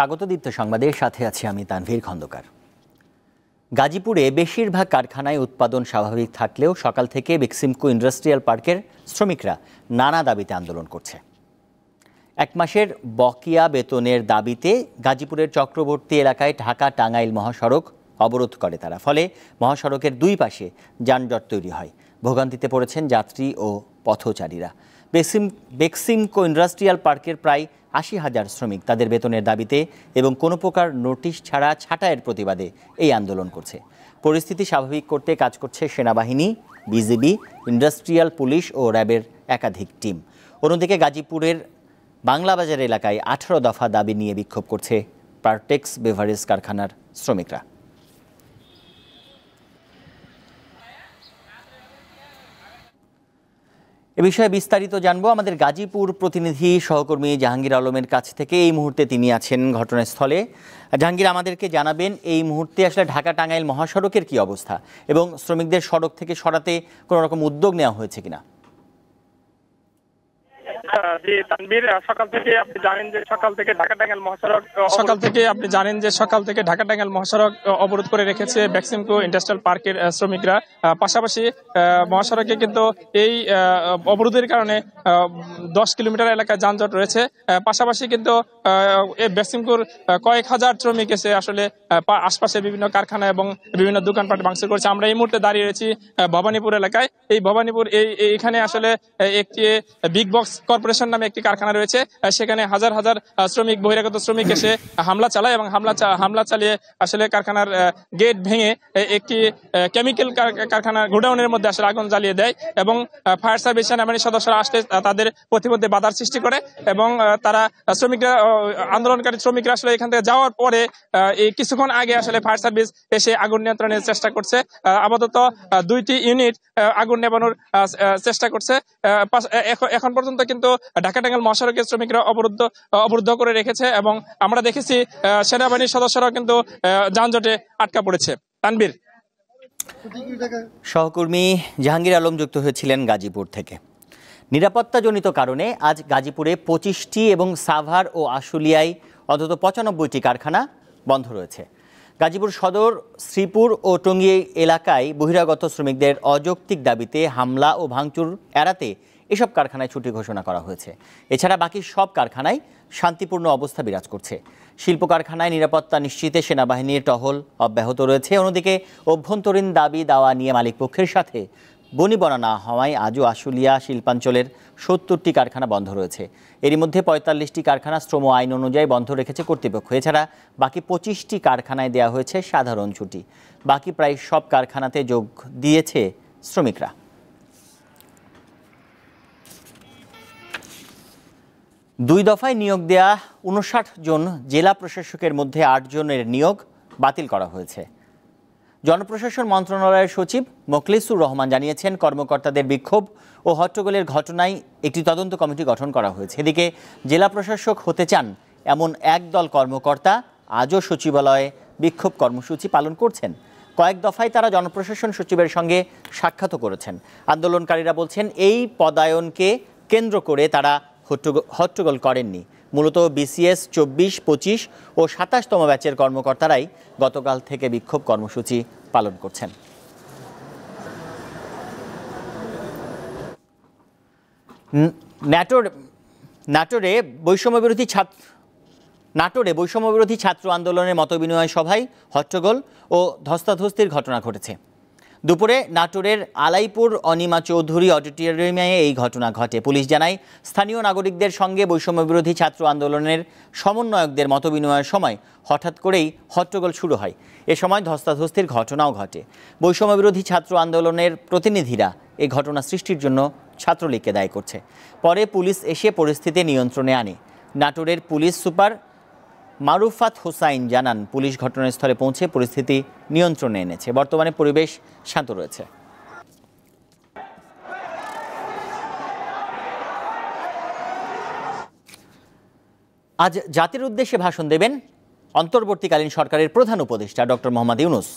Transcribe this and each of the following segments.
স্বাগত দীপ্ত সংবাদের সাথে আছি আমি তানভীর খন্দকার। গাজীপুরে বেশিরভাগ কারখানায় উৎপাদন স্বাভাবিক থাকলেও সকাল থেকে বেক্সিমকো ইন্ডাস্ট্রিয়াল পার্কের শ্রমিকরা নানা দাবিতে আন্দোলন করছে। এক মাসের বকেয়া বেতনের দাবিতে গাজীপুরের চক্রবর্তী এলাকায় ঢাকা-টাঙ্গাইল মহাসড়ক অবরোধ করে তারা। ফলে মহাসড়কের দুই পাশে যানজট তৈরি হয়। ভোগান্তিতে পড়েছেন যাত্রী ও পথচারীরা। বেক্সিমকো ইন্ডাস্ট্রিয়াল পার্কের প্রায় ৮০,০০০ শ্রমিক তাদের বেতনের দাবিতে এবং কোনো প্রকার নোটিশ ছাড়া ছাঁটাইয়ের প্রতিবাদে এই আন্দোলন করছে। পরিস্থিতি স্বাভাবিক করতে কাজ করছে সেনাবাহিনী, বিজিবি, ইন্ডাস্ট্রিয়াল পুলিশ ও র্যাবের একাধিক টিম। অন্যদিকে গাজীপুরের বাংলাবাজার এলাকায় ১৮ দফা দাবি নিয়ে বিক্ষোভ করছে পার্টেক্স বেভারেজ কারখানার শ্রমিকরা। এ বিষয়ে বিস্তারিত জানবো আমাদের গাজীপুর প্রতিনিধি সহকর্মী জাহাঙ্গীর আলমের কাছ থেকে। এই মুহূর্তে তিনি আছেন ঘটনাস্থলে। জাহাঙ্গীর, আমাদেরকে জানাবেন এই মুহূর্তে আসলে ঢাকা-টাঙ্গাইল মহাসড়কের কি অবস্থা এবং শ্রমিকদের সড়ক থেকে সরাতে কোনো রকম উদ্যোগ নেওয়া হয়েছে কিনা? সকাল থেকে আপনি জানেন যে সকাল থেকে ঢাকা-টাঙ্গাইল মহাসড়ক অবরোধ করে রেখেছে বেক্সিমকো ইন্ডাস্ট্রিয়াল পার্কের শ্রমিকরা। পাশাপাশি মহাসড়কে কিন্তু এই অবরোধের কারণে 10 কিলোমিটার এলাকায় যানজট রয়েছে। পাশাপাশি কিন্তু এই বেক্সিমকোর কয়েক হাজার শ্রমিক এসে আসলে আশপাশের বিভিন্ন কারখানা এবং বিভিন্ন দোকানপাট ভাঙচুর করেছে। আমরা এই মুহূর্তে দাঁড়িয়ে রয়েছি ভবানীপুর এলাকায়। এই ভবানীপুর এইখানে আসলে একটি বিগ বক্স কর্পোরেশন নামে একটি কারখানা রয়েছে। সেখানে হাজার হাজার শ্রমিক, বহিরাগত শ্রমিক এসে হামলা চালায় এবং হামলা চালিয়ে আসলে কারখানার গেট ভেঙে একটি কেমিক্যাল কারখানার গোডাউনের মধ্যে আসলে আগুন জ্বালিয়ে দেয় এবং ফায়ার সার্ভিস সেনাবাহিনীর সদস্যরা আসলে তাদের প্রতিমধ্যে বাধার সৃষ্টি করে এবং তারা আন্দোলনকারী শ্রমিকরা আসলে এখান থেকে যাওয়ার পরে এই কিছুক্ষণ আগে আসলে ফায়ার সার্ভিস এসে আগুন নিয়ন্ত্রণের চেষ্টা করছে। আপাতত 2টি ইউনিট আগুন নেভানোর চেষ্টা করছে। এখন পর্যন্ত কিন্তু ঢাকা-টাঙ্গাইল মহাসড়কের শ্রমিকরা অবরুদ্ধ করে রেখেছে এবং আমরা দেখেছি সেনাবাহিনীর সদস্যরাও কিন্তু যানজটে আটকা পড়েছে। তানভীর। সহকর্মী জাহাঙ্গীর আলম যুক্ত হয়েছিলেন গাজীপুর থেকে। নিরাপত্তাজনিত কারণে আজ গাজীপুরে 25টি এবং সাভার ও আশুলিয়ায় অন্তত 95টি কারখানা বন্ধ রয়েছে। গাজীপুর সদর, শ্রীপুর ও টঙ্গী এলাকায় বহিরাগত শ্রমিকদের অযৌক্তিক দাবিতে হামলা ও ভাঙচুর এড়াতে এসব কারখানায় ছুটি ঘোষণা করা হয়েছে। এছাড়া বাকি সব কারখানায় শান্তিপূর্ণ অবস্থা বিরাজ করছে। শিল্প কারখানায় নিরাপত্তা নিশ্চিতে সেনাবাহিনীর টহল অব্যাহত রয়েছে। অন্যদিকে অভ্যন্তরীণ দাবি দাওয়া নিয়ে মালিকপক্ষের সাথে বনিবনা না হওয়ায় আজও আশুলিয়া শিল্পাঞ্চলের 70টি কারখানা বন্ধ রয়েছে। এরই মধ্যে 45টি কারখানা শ্রম আইন অনুযায়ী বন্ধ রেখেছে কর্তৃপক্ষ। এছাড়া বাকি 25টি কারখানায় দেওয়া হয়েছে সাধারণ ছুটি। বাকি প্রায় সব কারখানাতে যোগ দিয়েছে শ্রমিকরা। দুই দফায় নিয়োগ দেয়া 59 জন জেলা প্রশাসকের মধ্যে 8 জনের নিয়োগ বাতিল করা হয়েছে। জনপ্রশাসন মন্ত্রণালয়ের সচিব মোখলেসুর রহমান জানিয়েছেন, কর্মকর্তাদের বিক্ষোভ ও হট্টগোলের ঘটনায় একটি তদন্ত কমিটি গঠন করা হয়েছে। এদিকে জেলা প্রশাসক হতে চান এমন একদল কর্মকর্তা আজও সচিবালয়ে বিক্ষোভ কর্মসূচি পালন করছেন। কয়েক দফায় তারা জনপ্রশাসন সচিবের সঙ্গে সাক্ষাৎও করেছেন। আন্দোলনকারীরা বলছেন, এই পদায়নকে কেন্দ্র করে তারা হট্টগোল করেননি। মূলত বিসিএস 24, 25 ও 27তম ব্যাচের কর্মকর্তারাই গতকাল থেকে বিক্ষোভ কর্মসূচি পালন করছেন। নাটোরে বৈষম্যবিরোধী ছাত্র আন্দোলনের মতবিনিময় সভায় হট্টগোল ও ধস্তাধস্তির ঘটনা ঘটেছে। দুপুরে নাটোরের আলাইপুর অনিমা চৌধুরী অডিটোরিয়ামে এই ঘটনা ঘটে। পুলিশ জানায়, স্থানীয় নাগরিকদের সঙ্গে বৈষম্যবিরোধী ছাত্র আন্দোলনের সমন্বয়কদের মতবিনিময়ের সময় হঠাৎ করেই হট্টগোল শুরু হয়। এ সময় ধস্তাধস্তির ঘটনাও ঘটে। বৈষম্যবিরোধী ছাত্র আন্দোলনের প্রতিনিধিরা এই ঘটনা সৃষ্টির জন্য ছাত্রলীগকে দায়ী করছে। পরে পুলিশ এসে পরিস্থিতি নিয়ন্ত্রণে আনে। নাটোরের পুলিশ সুপার মারুফাত হোসাইন জানান, পুলিশ ঘটনাস্থলে পৌঁছে পরিস্থিতি নিয়ন্ত্রণে এনেছে। বর্তমানে পরিবেশ শান্ত রয়েছে। আজ জাতির উদ্দেশ্যে ভাষণ দেবেন অন্তর্বর্তীকালীন সরকারের প্রধান উপদেষ্টা ডক্টর মোহাম্মদ ইউনূস।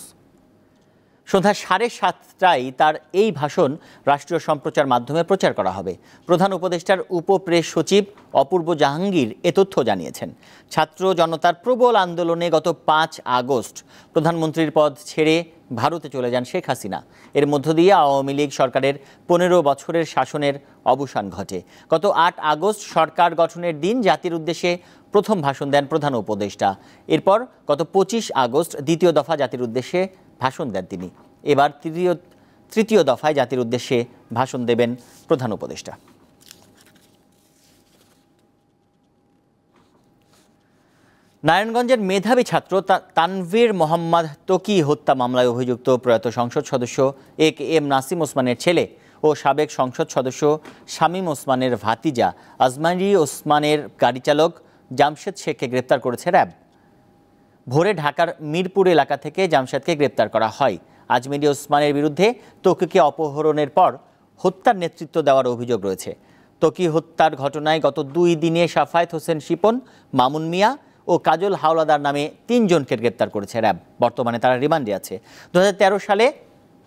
সন্ধ্যা 7:30টায় তার এই ভাষণ রাষ্ট্রীয় সম্প্রচার মাধ্যমে প্রচার করা হবে। প্রধান উপদেষ্টার উপপ্রেস সচিব অপূর্ব জাহাঙ্গীর এ তথ্য জানিয়েছেন। ছাত্র জনতার প্রবল আন্দোলনে গত 5 আগস্ট প্রধানমন্ত্রীর পদ ছেড়ে ভারতে চলে যান শেখ হাসিনা। এর মধ্য দিয়ে আওয়ামী লীগ সরকারের 15 বছরের শাসনের অবসান ঘটে। গত 8 আগস্ট সরকার গঠনের দিন জাতির উদ্দেশ্যে প্রথম ভাষণ দেন প্রধান উপদেষ্টা। এরপর গত 25 আগস্ট দ্বিতীয় দফা জাতির উদ্দেশ্যে ভাষণ দেন তিনি। এবার তৃতীয় দফায় জাতির উদ্দেশ্যে ভাষণ দেবেন প্রধান উপদেষ্টা। নারায়ণগঞ্জের মেধাবী ছাত্র তানভীর মোহাম্মদ তকি হত্যা মামলায় অভিযুক্ত প্রয়াত সংসদ সদস্য এ.কে.এম. নাসিম ওসমানের ছেলে ও সাবেক সংসদ সদস্য শামীম ওসমানের ভাতিজা আজমারি ওসমানের গাড়ি চালক জামশেদ শেখকে গ্রেপ্তার করেছে র্যাব। ভোরে ঢাকার মিরপুর এলাকা থেকে জামশেদকে গ্রেপ্তার করা হয়। আজমেরি ওসমানের বিরুদ্ধে তকিকে অপহরণের পর হত্যার নেতৃত্ব দেওয়ার অভিযোগ রয়েছে। তকি হত্যার ঘটনায় গত 2 দিনে শাফায়েত হোসেন শিপন, মামুন মিয়া ও কাজল হাওলাদার নামে 3 জনকে গ্রেপ্তার করেছে র্যাব। বর্তমানে তারা রিমান্ডে আছে। 2013 সালে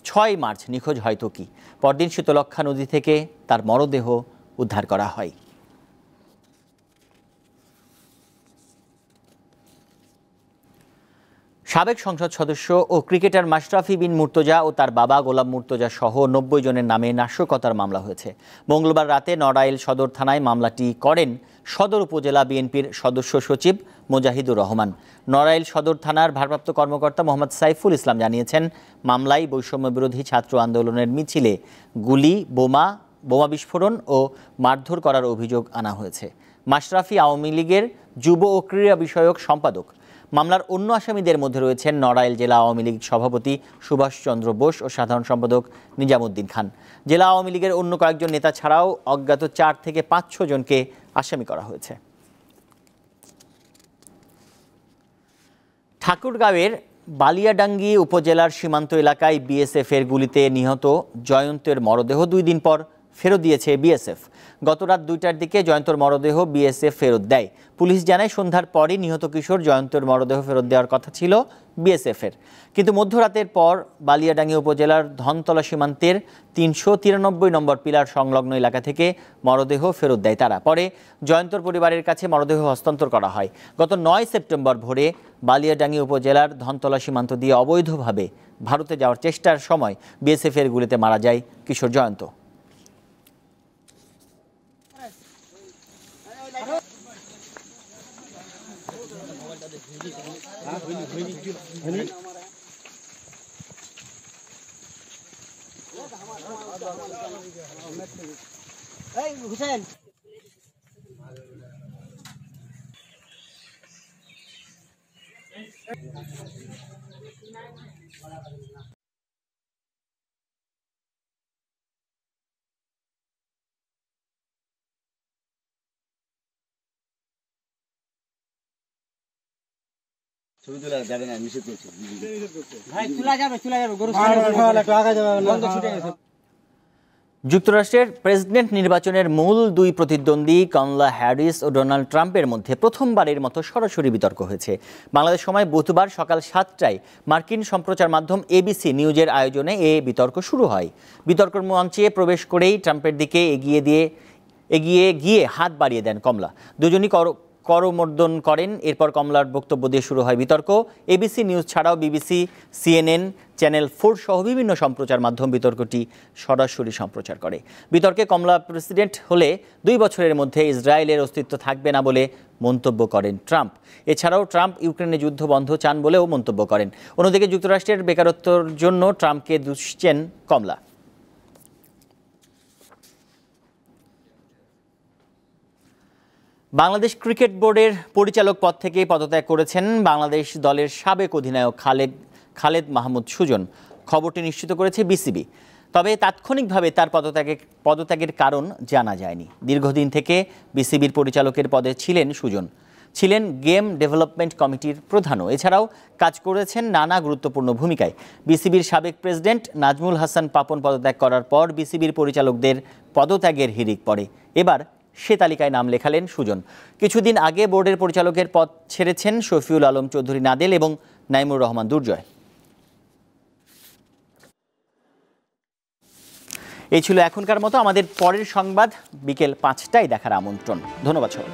6 মার্চ নিখোঁজ হয় তকি। পরদিন শীতলক্ষ্যা নদী থেকে তার মরদেহ উদ্ধার করা হয়। সাবেক সংসদ সদস্য ও ক্রিকেটার মাশরাফি বিন মুর্তজা ও তার বাবা গোলাম মুর্তজা সহ 90 জনের নামে নাশকতার মামলা হয়েছে। মঙ্গলবার রাতে নড়াইল সদর থানায় মামলাটি করেন সদর উপজেলা বিএনপির সদস্য সচিব মোজাহিদুর রহমান। নড়াইল সদর থানার ভারপ্রাপ্ত কর্মকর্তা মোহাম্মদ সাইফুল ইসলাম জানিয়েছেন, মামলায় বৈষম্য বিরোধী ছাত্র আন্দোলনের মিছিলে গুলি, বোমা বিস্ফোরণ ও মারধর করার অভিযোগ আনা হয়েছে। মাশরাফি আওয়ামী লীগের যুব ও ক্রীড়া বিষয়ক সম্পাদক। মামলার অন্য আসামিদের মধ্যে রয়েছেন নড়াইল জেলা আওয়ামী লীগ সভাপতি সুভাষচন্দ্র বোস ও সাধারণ সম্পাদক নিজামুদ্দিন খান। জেলা আওয়ামী লীগের অন্য কয়েকজন নেতা ছাড়াও অজ্ঞাত 4 থেকে 5 জনকে আসামি করা হয়েছে। ঠাকুরগাঁওয়ের বালিয়াডাঙ্গি উপজেলার সীমান্ত এলাকায় বিএসএফের গুলিতে নিহত জয়ন্তের মরদেহ 2 দিন পর ফেরত দিয়েছে বিএসএফ। গত রাত 2টার দিকে জয়ন্তর মরদেহ বিএসএফ ফেরত দেয়। পুলিশ জানায়, সন্ধ্যার পরই নিহত কিশোর জয়ন্তর মরদেহ ফেরত দেওয়ার কথা ছিল বিএসএফের, কিন্তু মধ্যরাতের পর বালিয়াডাঙ্গি উপজেলার ধনতলা সীমান্তের 393 নম্বর পিলার সংলগ্ন এলাকা থেকে মরদেহ ফেরত দেয় তারা। পরে জয়ন্তর পরিবারের কাছে মরদেহ হস্তান্তর করা হয়। গত 9 সেপ্টেম্বর ভোরে বালিয়াডাঙ্গি উপজেলার ধনতলা সীমান্ত দিয়ে অবৈধভাবে ভারতে যাওয়ার চেষ্টার সময় বিএসএফের গুলিতে মারা যায় কিশোর জয়ন্ত। যুক্তরাষ্ট্রের প্রেসিডেন্ট নির্বাচনের মূল 2 প্রতিদ্বন্দ্বী কমলা হ্যারিস ও ডোনাল্ড ট্রাম্পের মধ্যে প্রথমবারের মতো সরাসরি বিতর্ক হয়েছে। বাংলাদেশ সময় বুধবার সকাল 7টায় মার্কিন সম্প্রচার মাধ্যম এবিসি নিউজের আয়োজনে এ বিতর্ক শুরু হয়। বিতর্কের মঞ্চে প্রবেশ করেই ট্রাম্পের দিকে এগিয়ে গিয়ে হাত বাড়িয়ে দেন কমলা। দুজনই করমর্দন করেন। এরপর কমলার বক্তব্য দিয়ে শুরু হয় বিতর্ক। এবিসি নিউজ ছাড়াও বিবিসি, CNN, চ্যানেল 4 সহ বিভিন্ন সম্প্রচার মাধ্যম বিতর্কটি সরাসরি সম্প্রচার করে। বিতর্কে কমলা প্রেসিডেন্ট হলে 2 বছরের মধ্যে ইসরায়েলের অস্তিত্ব থাকবে না বলে মন্তব্য করেন ট্রাম্প। এছাড়াও ট্রাম্প ইউক্রেনে যুদ্ধ বন্ধ চান বলেও মন্তব্য করেন। অন্যদিকে যুক্তরাষ্ট্রের বেকারত্বের জন্য ট্রাম্পকে দুষছেন কমলা। বাংলাদেশ ক্রিকেট বোর্ডের পরিচালক পদ থেকে পদত্যাগ করেছেন বাংলাদেশ দলের সাবেক অধিনায়ক খালেদ মাহমুদ সুজন। খবরটি নিশ্চিত করেছে বিসিবি। তবে তাৎক্ষণিকভাবে তার পদত্যাগের কারণ জানা যায়নি। দীর্ঘদিন থেকে বিসিবির পরিচালকের পদে ছিলেন সুজন। ছিলেন গেম ডেভেলপমেন্ট কমিটির প্রধানও। এছাড়াও কাজ করেছেন নানা গুরুত্বপূর্ণ ভূমিকায়। বিসিবির সাবেক প্রেসিডেন্ট নাজমুল হাসান পাপন পদত্যাগ করার পর বিসিবির পরিচালকদের পদত্যাগের হিড়িক পড়ে। এবার সে তালিকায় নাম লেখালেন সুজন। কিছুদিন আগে বোর্ডের পরিচালকের পদ ছেড়েছেন শফিউল আলম চৌধুরী নাদেল এবং নাইমুর রহমান দুর্জয়। এই ছিল এখনকার মতো। আমাদের পরের সংবাদ বিকেল 5টায় দেখার আমন্ত্রণ। ধন্যবাদ সবাই।